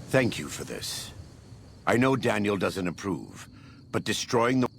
Thank you for this. I know Daniel doesn't approve, but destroying the...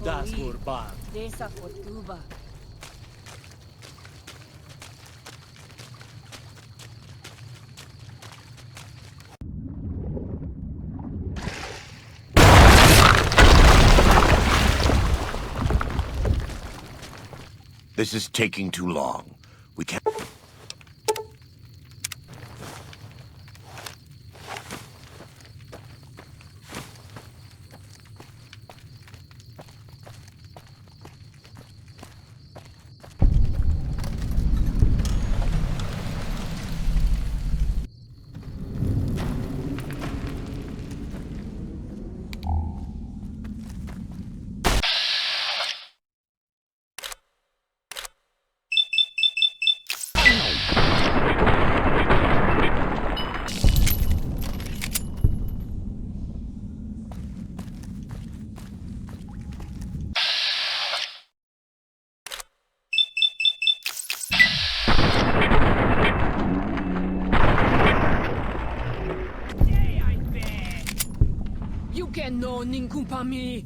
Das Gurban. Desa Kotuba. This is taking too long. We can't... You can know Ninkumpami.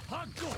Hago!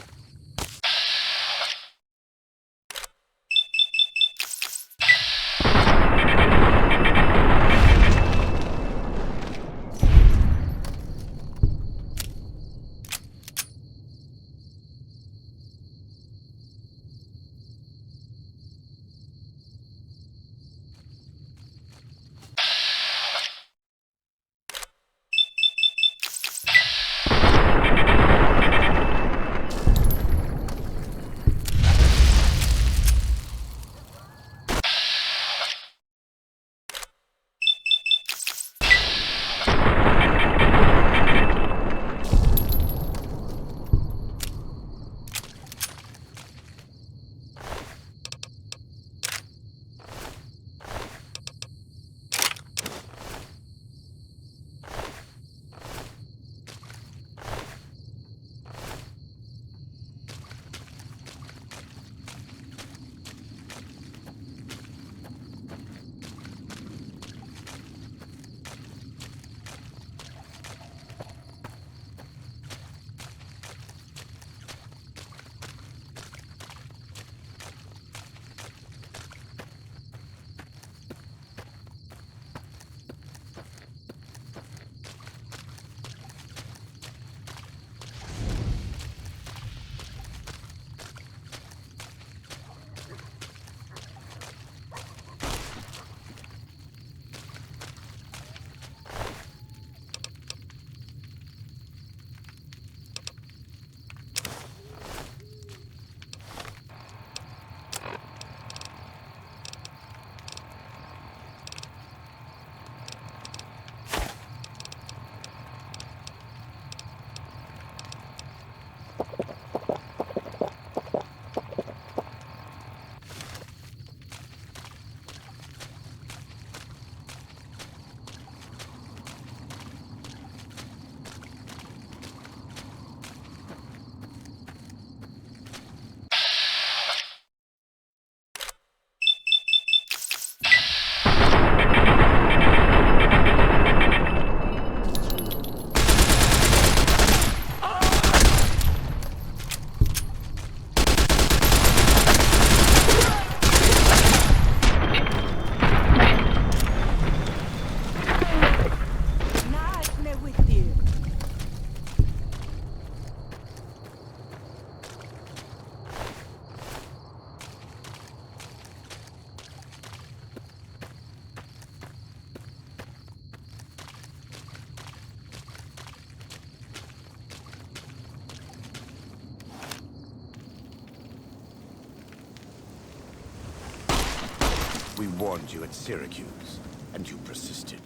We warned you at Syracuse, and you persisted.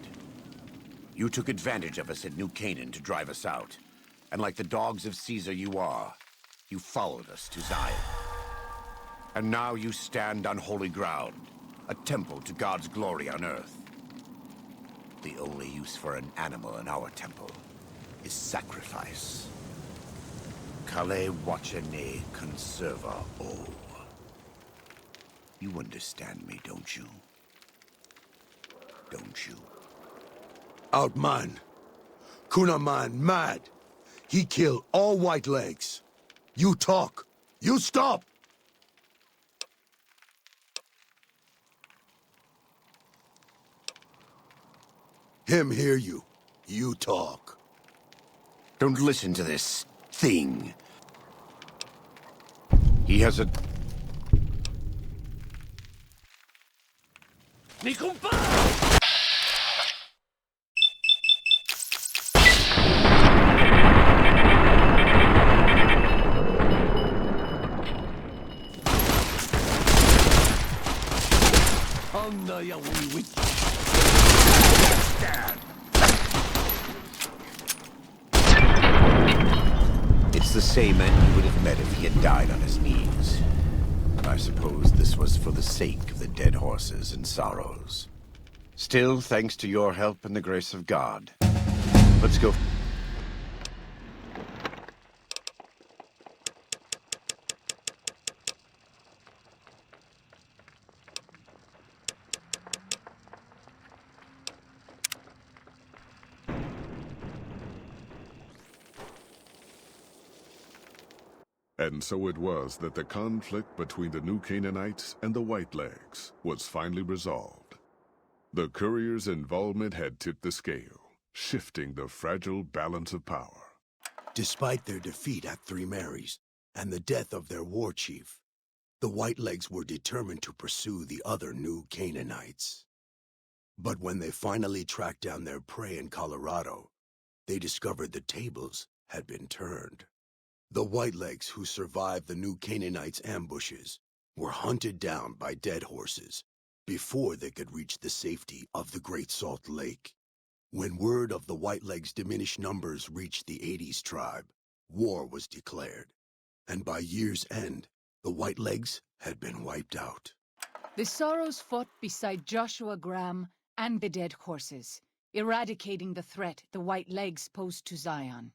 You took advantage of us at New Canaan to drive us out. And like the dogs of Caesar you are, you followed us to Zion. And now you stand on holy ground, a temple to God's glory on earth. The only use for an animal in our temple is sacrifice. Kale wachene conserva o. You understand me, don't you? Don't you? Outman. Kunaman mad. He killed all white legs. You talk. You stop. Him hear you. You talk. Don't listen to this thing. He has a... Mi compare! Anda ya wiki. It's the same man you would have met if he had died on his knees. I suppose this was for the sake of the dead horses and sorrows. Still, thanks to your help and the grace of God. Let's go. And so it was that the conflict between the New Canaanites and the Whitelegs was finally resolved. The courier's involvement had tipped the scale, shifting the fragile balance of power. Despite their defeat at Three Marys and the death of their war chief, the Whitelegs were determined to pursue the other New Canaanites. But when they finally tracked down their prey in Colorado, they discovered the tables had been turned. The Whitelegs who survived the New Canaanites' ambushes were hunted down by dead horses before they could reach the safety of the Great Salt Lake. When word of the Whitelegs' diminished numbers reached the 80s tribe, war was declared, and by year's end, the Whitelegs had been wiped out. The Sorrows fought beside Joshua Graham and the dead horses, eradicating the threat the White Legs posed to Zion.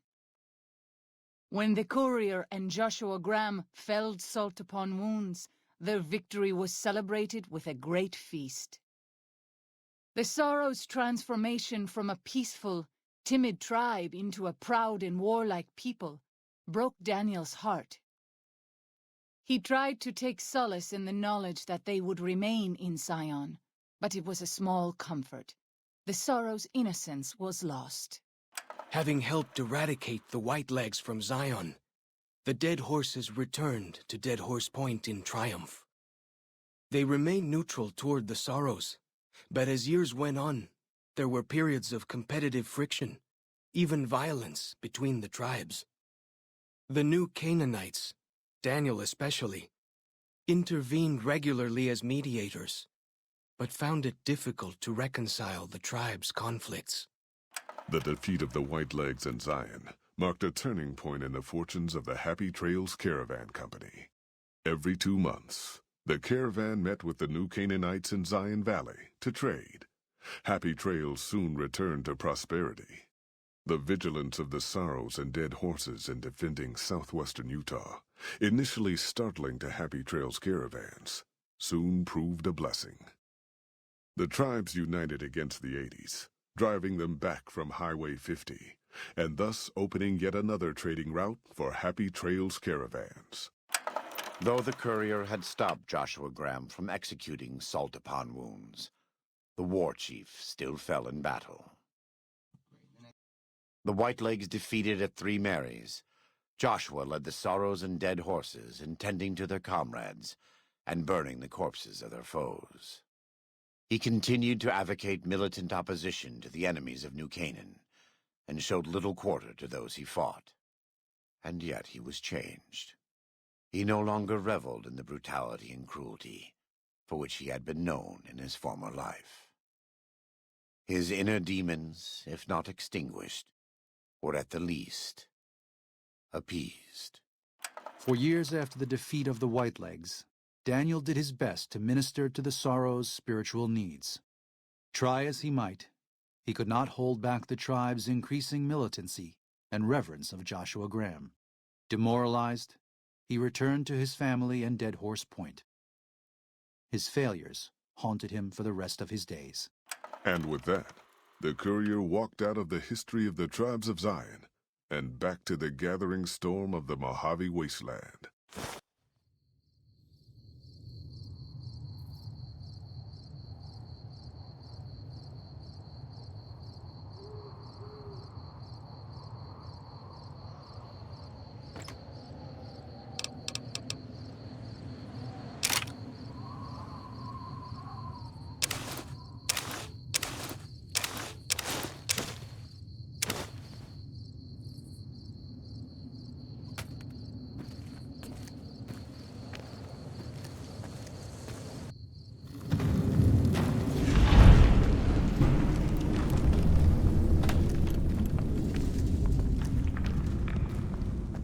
When the courier and Joshua Graham felled Salt upon Wounds, their victory was celebrated with a great feast. The Sorrows' transformation from a peaceful, timid tribe into a proud and warlike people broke Daniel's heart. He tried to take solace in the knowledge that they would remain in Zion, but it was a small comfort. The Sorrows' innocence was lost. Having helped eradicate the Whitelegs from Zion, the dead horses returned to Dead Horse Point in triumph. They remained neutral toward the Sorrows, but as years went on, there were periods of competitive friction, even violence between the tribes. The New Canaanites, Daniel especially, intervened regularly as mediators, but found it difficult to reconcile the tribes' conflicts. The defeat of the Whitelegs in Zion marked a turning point in the fortunes of the Happy Trails Caravan Company. Every 2 months, the caravan met with the New Canaanites in Zion Valley to trade. Happy Trails soon returned to prosperity. The vigilance of the Sorrows and dead horses in defending southwestern Utah, initially startling to Happy Trails caravans, soon proved a blessing. The tribes united against the 80s, driving them back from Highway 50, and thus opening yet another trading route for Happy Trails caravans. Though the courier had stopped Joshua Graham from executing Salt upon Wounds, the war chief still fell in battle. The Whitelegs defeated at Three Marys. Joshua led the Sorrows and dead horses in tending to their comrades and burning the corpses of their foes. He continued to advocate militant opposition to the enemies of New Canaan, and showed little quarter to those he fought. And yet he was changed. He no longer reveled in the brutality and cruelty, for which he had been known in his former life. His inner demons, if not extinguished, were at the least appeased. For years after the defeat of the Whitelegs, Daniel did his best to minister to the Sorrow's spiritual needs. Try as he might, he could not hold back the tribe's increasing militancy and reverence of Joshua Graham. Demoralized, he returned to his family and Dead Horse Point. His failures haunted him for the rest of his days. And with that, the courier walked out of the history of the tribes of Zion and back to the gathering storm of the Mojave Wasteland.